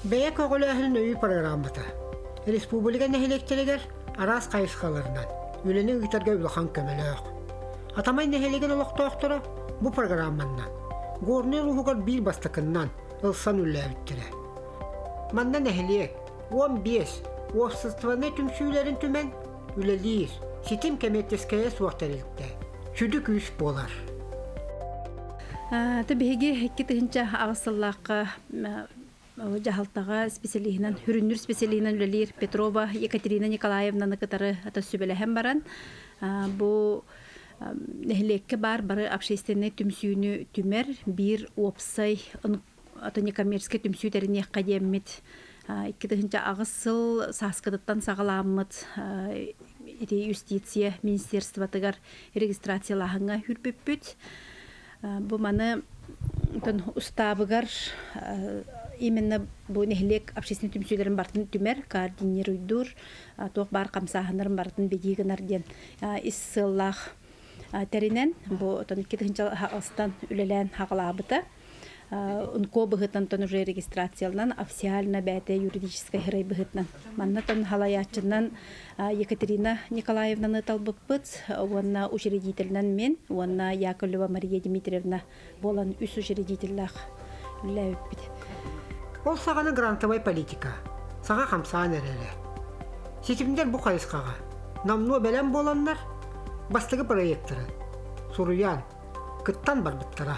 Бәйек оғылағының өйі программата. Республика нәхелектерегер арас қайысқаларынан, өлені ұйтарға үліқан көмелі оқ. Атамай нәхелеген олықтауқтыры бұ программаннан. Горны ұлығығар бил бастықыннан ұлсан үлі әвіттірі. Манна нәхелек 15 офсыстываны түмсүйлерін түмен үлелейір. Сетим кәметтескәе суақтарылықта. Чүдік үш болар. Табиғи хекки тыгынча ағысыллаққа жахалтаға специалиһинан, хүрүннүр специалиһинан үлелер Петрова Екатерина Николаевнаны кытары ата сүбеләһәм баран. Бу нәһлекке бары общественный түмсүүнү түмер бир опсай ата некоммерческий түмсүүтерине кадеммит. Иккидыгынча ағысыл саскыдыттан сағаламмыт юстиция министерствотыгар регистрациялахыңа хүрбүппүт. Бу маны устабыгар именно бу нехлек общественный түмсүйлерин бартын түмер координируйдур тоқ бар камсаханырын бартын бедигинар ден иссыллах теринен бу тон китинчал астан үлелен хагалабыта унко быгытан тон уже регистрациялан официально бәте юридической хырай быгытнан манна тон халаячынан Екатерина Николаевнаны талбыкпыт онна учредительнан мен онна Яковлева Мария Дмитриевна болан үс учредительлах үләүппит. Ол сағаны грантовай политика. Саға қамсаған әрелі. Сетімдер бұ қайысқаға. Намну бәлем боланлар бастығы проекттері. Сұруян, күттан бар бұттыра.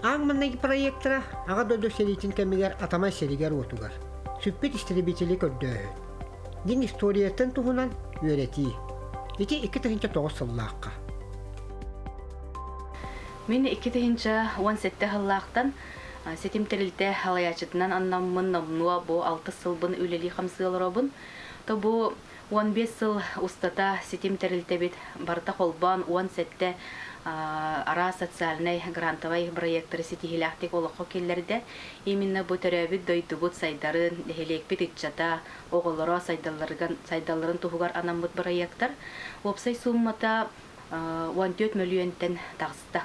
Аң мұннағы проекттері аға дөді селейтін кәмегер атамай селегер отуғар. Сүппет істеребетелі көрді. Дин историятын тұғынан өреті. Ете 2-9 сыллаққа. Мен 2-17 сыллақтан сетим терилте халаячытынан аннаммын намнуа бу 6 сылбын үлели хамсылробын. То бу 15 сыл устата сетим терилте бит барта холбан 17 ара социальный грантовый проекттары сетихилактик олоқо келлерде именно бу төрөбүт дойдубут сайдарын дехелекпит итчата оголоро сайдалларын тухугар анамбыт проекттар опсай суммата 14 миллионтен тагыста.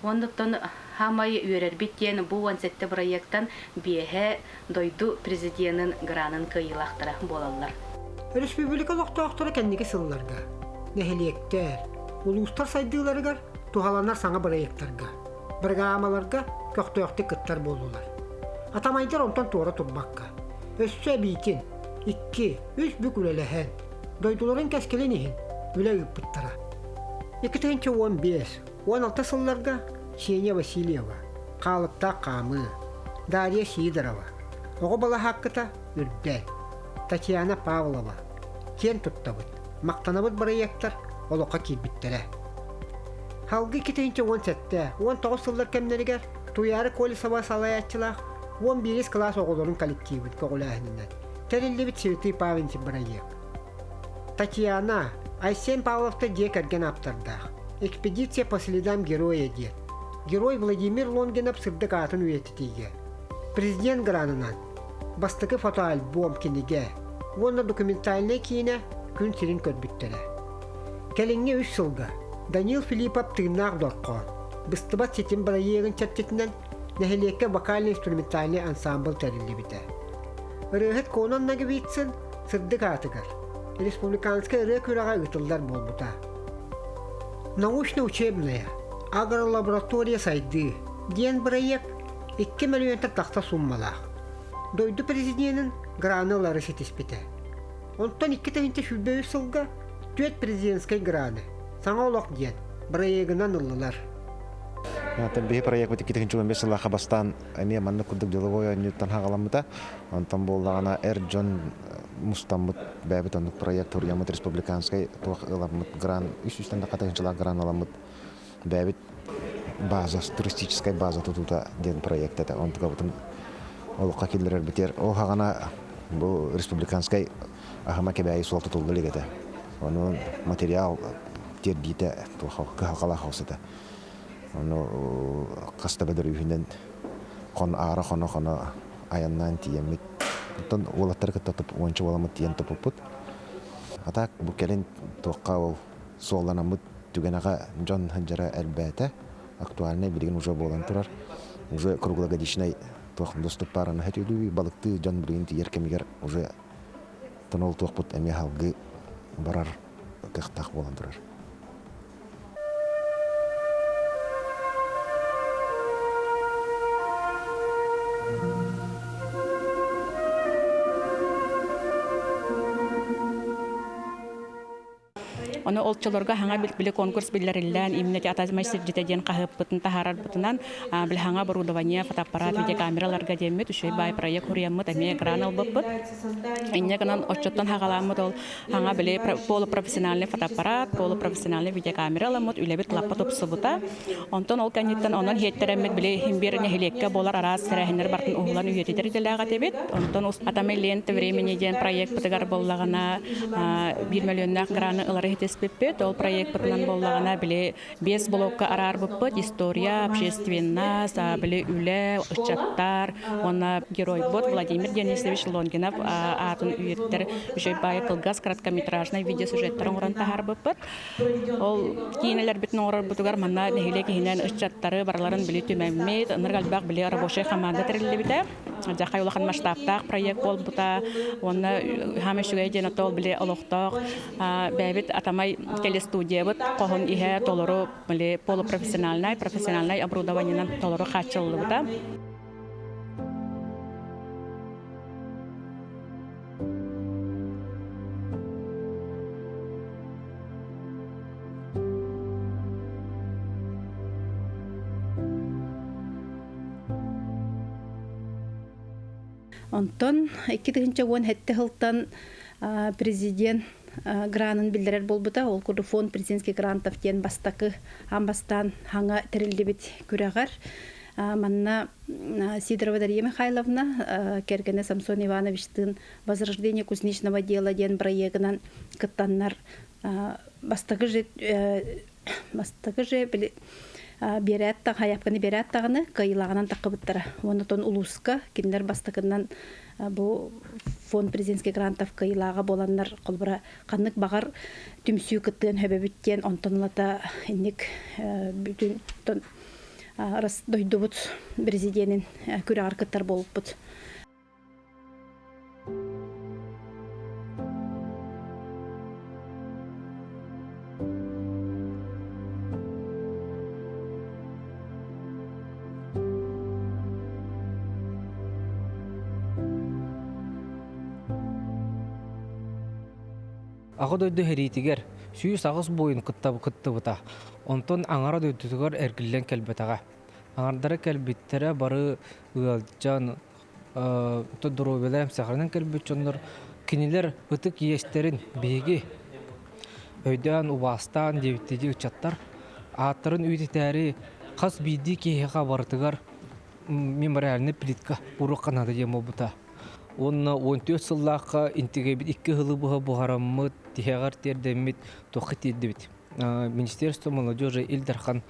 Ондықтан хамай үйерер биттен бу 17 проекттан биэхэ дойду президентын гранын кыйылақтыра болалар. Республика лоқтауқтары кәндегі сылларға, нәхелектер, улустар сайдыларыгар тухаланар саңа проекттарға, программаларға көқтөйіқті кыттар болулар. Атамайдар онтан туара турбаққа. Өссө бейтін, 2-3 бүк үлеләхән, дойдуларын кәскеленіхін, үлі үппіттара. 2-15-16 сылларға Сеня Васильева, Қалыпта Қамы, Дарья Сидорова, оғы бала хаққыта үрдән, Татьяна Павлова, кен тұттабыт, мақтанабыт проекттар олыққа келбіттері. Халғы 2-17-19 сыллар кәмнерігер туяры колесова салаятчылақ 11 класс оғылырын коллективіт көғіләхінінен. Тәрілі біт Светый Павенчи проект. Татьяна Айсен Павловта дек әрген аптардақ. Экспедиция по следам героя дед. Герой Владимир Лонгинов сырдық атын өйетітейге. Президент гранынан бастықы фотоальбом кенеге. Онна документальный кейіне күн сирин көрбіттері. Кәліңге 3 сылға Данил Филиппов тыгнақ дорқон. Быстыбат сетім барайығын чаттетінен нәхелекке вокально-инструментальный ансамбл тәрілі біті. Үріғіт конанна кебейтсін сырдық атығыр. Республиканская рекураға ұтылдар болбыта. Научно-учебная агролаборатория сайды ден проект 2 миллионтар тақта суммалақ. Дойду президентін гранылары сетеспеті. Онтан 2 шүлбөй сылға 4 президентскай граны. Саңа олақ ден проегінан ұлылар. Бе проект бит 2-15 сыллаққа бастан әме манны күрдік деловой ньюттан хағаламыта. Онтан болдағана Джон Мустаммыт бәбіт ондық проект Урьямыт республиканскай туақ ыламыт гран, үстен қатайыншылақ гран аламыт бәбіт база, туристическая база тұтута ден проект әді. Онтыға бұтын олыққа келдірер бітер. Ол хағана бұл республиканскай ахыма кебәйі сол тұтылды легеді. Оның материал тердейті қағала қаусыды. Оны қаста бәдір үйінен қон ары қоны аяннан тиемет. Тон олаттар кыттатып ойынчы боламыт тиен топуппут. Атак бу келин тоққа ол соланамыт түгенаға Джон Ханджара әлбәті актуальный билген уже болан тұрар. Уже круглогодичный туох доступ баран хэтүлү балыкты жан брин тиеркемигер уже тонол туохпут эми халгы барар кыхтах болан турар. Оны олчолорга хаңа биле конкурс биллериллән имне атазмай сирҗитеден кахыппытын тахарар бутынан бил хаңа оборудование фотоаппарат видеокамераларга демет үшөй бай проект хурияммыт эме экран албыппыт. Инне канан очоттан хагаламмыт ол хаңа биле полупрофессиональный фотоаппарат, полупрофессиональный видеокамераламмыт үлебит лаппа топсубута. Онтон ол каниттан онон хеттереммет биле химбер нехилекке болар арас сәрәһиннәр бартын углан үйетидер делага тебет. Онтон атамай лента времени ден проект бутыгар боллагана 1 миллионнак граны ылары пеппет, ол проект пытынан боллагана биле 5 блокка арар буппыт, история, общественность, биле үле, учаттар, она герой бот Владимир Денисович Лонгинов, атын үйеттер үшөй бай кылгас короткометражный видеосюжеттер оңран тахар буппыт. Ол кейнелер битин оңрар бутугар манна нехиле кейнен учаттары барларын биле түмәммет, ныргалбак биле рабочий команда териле бите. Жакай улахан масштабтак проект бол бута, оны хамешүгей денатол биле олохток, бәбит атамай келе студия бут кохон ihe толору биле полупрофессиональный, профессиональный оборудованиенан толору хачылды бута. Онтон 2010 хетте хылтан президент гранын билдерер болбута, ол курду фонд президентский грантов тен бастакы амбастан хаңа терилдебит күрәгәр. Манна Сидорова Дарья Михайловна, Кергене Самсон Ивановичтын возрождение кузнечного дела ден проектынан кыттаннар бастакы же берәттә хаяпканы берәттәгыны кайлагынан такыбыттыра. Онтон улуска киндер бастакыннан бу фонд президентский грантов кайлага боланнар колбура каннык багар түмсүү кыттын хөбөбүттен онтонлата инник бүтүн рас дойдубут президентин күрә аркыттар болуппут. Ағы дөйді хәритігер, сүйіс ағыз бойын кытты бұта. Онтон аңара дөйдігер әргілен кәлбетаға. Аңардары кәлбеттері бары ұялджан дұровелем сәқарынан кәлбет жонлар кенелер ұтық естерін бейге өйден ұбастан дебеттеді ұчаттар. Аттарын өйтетәрі қас бейді кейеға бартығар мемориалны плитка ұрық қанады дем бұта. Онна 14 сыллаққа интегебит 2 хылы бұға бұғараммыт, тихеғар тердеммит, тоқы теддебит. Министерство молодежи Илдархан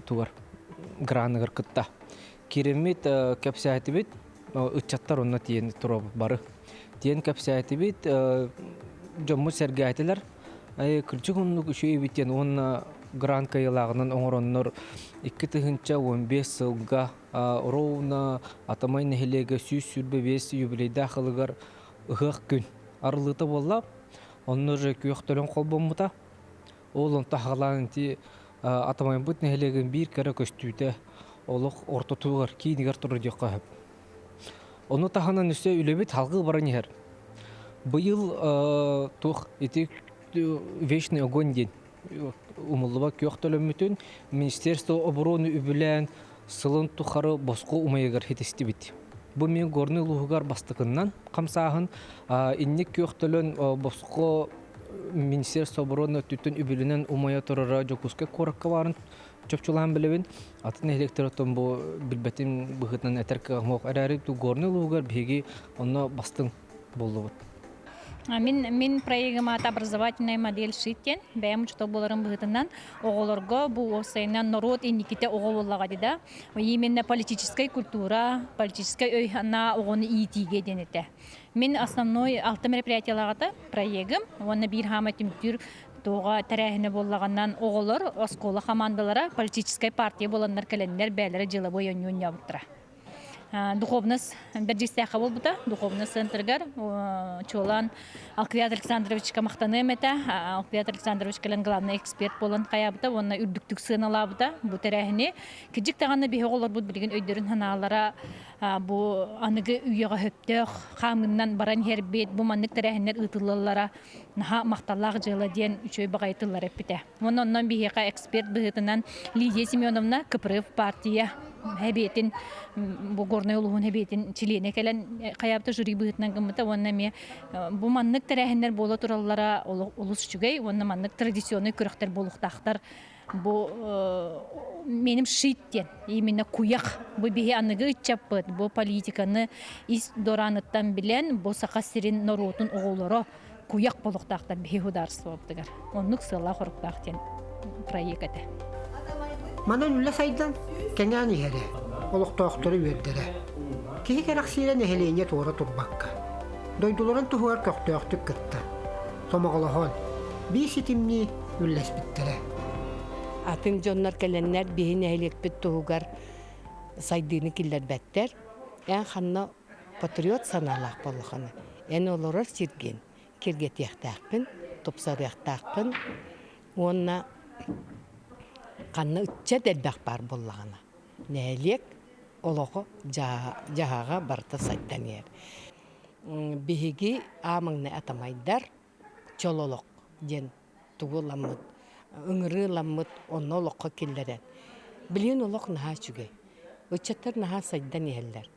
туғар граныгар кытта. Керемет кәпсәйтібет, ұтчаттар онна тиен тұру бары. Тиен кәпсәйтібет, жоммы сәргәйтілер, күрчік оннық үші ебеттен онна грант кайылағынан оңыроннор 2-15 сылға ровна атамай нехилеге сүйс сүрбе весі юбилейді ақылығар ұғық күн арылыты болла. Оннор күйіқтөлін қол болмыта. Ол онта ғаланын те атамай бұд нехилеген бір кәрі көстүйті олық орта туғар кейінігер тұры дек қағып. Оны тағанан үсі үлебет халғы баран ехер. Бұйыл тұқ етек вечный огонь ден. Умылыба көқтөлөмүтүн Министерство обороны үбүлән сылын тухары боско умайгар хетести бит. Бу мен горны лугар бастыгыннан камсагын инник көктөлөн боско Министерство обороны түтүн үбүлүнөн умая турара жокуска коракка барын чөпчулан билебин. Атын электротон бу билбетин быгытнан этерке мок арары ту горны лугар беги онно бастың болду. Мен проектымата образовательная модель шиттен, бәйім жұта боларын бұғытынан оғыларға бұл осайынан народ индиките оғылыға деді. Именно политическая культура, политическая өйхана оғыны иетиге денеті. Мен основной 6 мероприятиялағата проектым, оны бір хаматым түр тоға тәрәхіне болағаннан оғылыр, оскола командалара политическая партия боландар кәлендер бәлері жылы бойын ябыттыра. Духовность бержистяха болбута, духовность центргар, чолан Алквиат Александрович камахтаным это, Алквиат Александрович келен главный эксперт болан каябыта, онна үрдүктүк сыналабыта, бу терехини. Кижик таганы бихе олар бут билген өйдөрүн ханалара, бу аныгы үйөга хөптөк, хамыннан баран хербет, бу маннык терехинер ытыллалара, наха макталлак жылы ден үчөй багайтыллар эппите. Оннан бихека эксперт быгытынан Лидия Семеновна Кыпрыв партия хәбетин бу горный улугун хәбетин чилене келен каябты жюри быгытнан гымыта онна ме бу маннык терехинер бола тураллара улус чүгей онна маннык традиционный көрөктөр болуктактар бу меним шиттен именно куяк бу бихе аныгы чаппыт бу политиканы ис дораныттан билен бу сакасирин норотун оголоро куяк болуктактар бихе хударство оптыгар оннук сыла хоруктактен проекте Манан үлле сайдан кеңән иһәре, олуқтоқтыры өйддәрә. Киһи кәрәксиерен эһелейне туора турбакка. Дойдуларын туһуар көқтөқтүк кытта. Сомоголохон, бии ситимни үлләс биттәрә. Атын жоннар кәләннәр биһин эһелекпит туһугар сайдыны киллер бәттер. Ән ханна патриот саналақ болғаны. Ән олорор сирген, киргет яқтақпын, топсар яқтақпын. Онна қанна үтчә дәлбәк бар болғаны. Нәлек олығы жағаға барты сайттан ер. Бігігі амыңны атамайдар, чололық ден туғыламыд, үңіріламыд оны олыққа келдерен. Білген олық наға чүгей. Үтчәттер наға сайттан ерлер.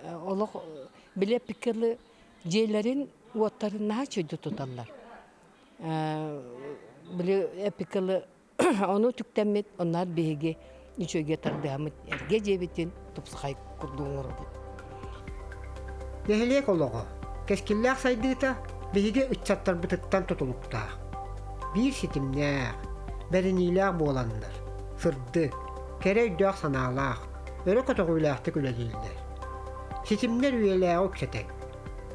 Олық біле пікірлі жейлерін уаттары наға чөйді тұталар. Біле пікірлі onu tüktemmit onlar bihige üçöge tardamit erge jebitин tupsakay kurduğunur bu. Nehelek ologo, keskillak saydıta bihige ütçattar bıtıktan tutulukta. Bir sitimnäk, berenilak bolanlar, sırdı, kere üddüak sanalak, öre kotoğuylakta küleliller. Sitimler üyelää okçaten,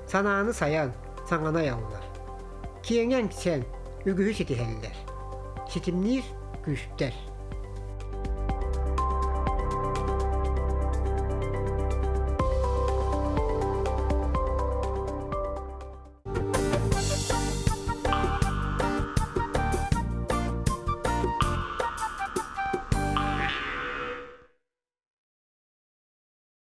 sanağını sayan, sanana yallar. Kiyengen sen, ügühü sitiheller. Sitimnir güçter.